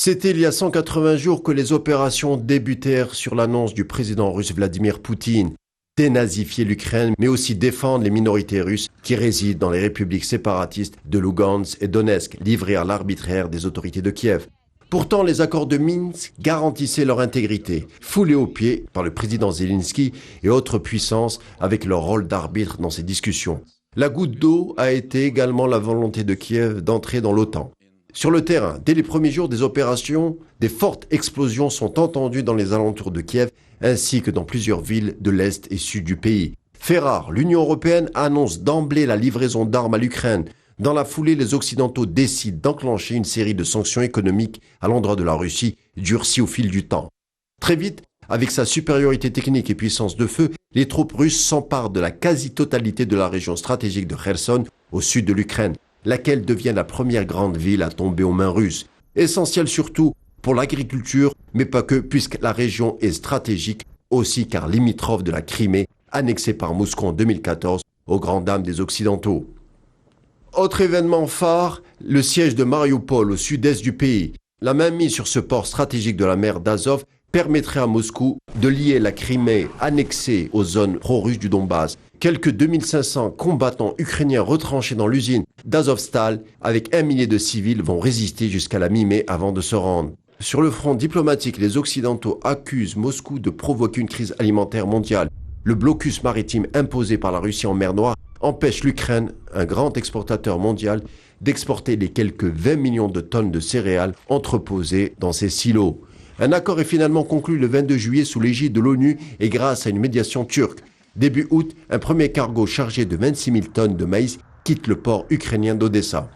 C'était il y a 180 jours que les opérations débutèrent sur l'annonce du président russe Vladimir Poutine. Dénazifier l'Ukraine, mais aussi défendre les minorités russes qui résident dans les républiques séparatistes de Lugansk et Donetsk, livrées à l'arbitraire des autorités de Kiev. Pourtant, les accords de Minsk garantissaient leur intégrité, foulés aux pieds par le président Zelensky et autres puissances avec leur rôle d'arbitre dans ces discussions. La goutte d'eau a été également la volonté de Kiev d'entrer dans l'OTAN. Sur le terrain, dès les premiers jours des opérations, des fortes explosions sont entendues dans les alentours de Kiev ainsi que dans plusieurs villes de l'Est et Sud du pays. Fait rare, l'Union européenne annonce d'emblée la livraison d'armes à l'Ukraine. Dans la foulée, les Occidentaux décident d'enclencher une série de sanctions économiques à l'endroit de la Russie, durcies au fil du temps. Très vite, avec sa supériorité technique et puissance de feu, les troupes russes s'emparent de la quasi-totalité de la région stratégique de Kherson, au sud de l'Ukraine, laquelle devient la première grande ville à tomber aux mains russes. Essentielle surtout pour l'agriculture, mais pas que, puisque la région est stratégique aussi car limitrophe de la Crimée, annexée par Moscou en 2014, aux grandes dames des Occidentaux. Autre événement phare, le siège de Mariupol au sud-est du pays. La mainmise sur ce port stratégique de la mer d'Azov permettrait à Moscou de lier la Crimée annexée aux zones pro-russes du Donbass. Quelques 2500 combattants ukrainiens retranchés dans l'usine d'Azovstal avec 1 millier de civils vont résister jusqu'à la mi-mai avant de se rendre. Sur le front diplomatique, les Occidentaux accusent Moscou de provoquer une crise alimentaire mondiale. Le blocus maritime imposé par la Russie en mer Noire empêche l'Ukraine, un grand exportateur mondial, d'exporter les quelques 20 millions de tonnes de céréales entreposées dans ses silos. Un accord est finalement conclu le 22 juillet sous l'égide de l'ONU et grâce à une médiation turque. Début août, un premier cargo chargé de 26 000 tonnes de maïs quitte le port ukrainien d'Odessa.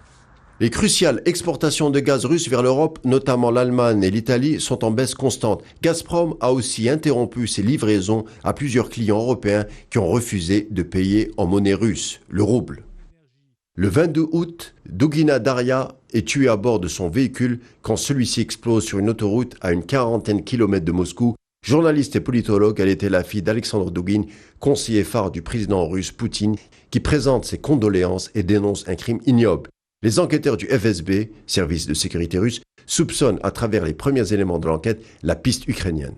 Les cruciales exportations de gaz russe vers l'Europe, notamment l'Allemagne et l'Italie, sont en baisse constante. Gazprom a aussi interrompu ses livraisons à plusieurs clients européens qui ont refusé de payer en monnaie russe, le rouble. Le 22 août, Dugina Daria est tuée à bord de son véhicule quand celui-ci explose sur une autoroute à une 40aine de kilomètres de Moscou. Journaliste et politologue, elle était la fille d'Alexandre Dugin, conseiller phare du président russe Poutine, qui présente ses condoléances et dénonce un crime ignoble. Les enquêteurs du FSB, service de sécurité russe, soupçonnent à travers les premiers éléments de l'enquête la piste ukrainienne.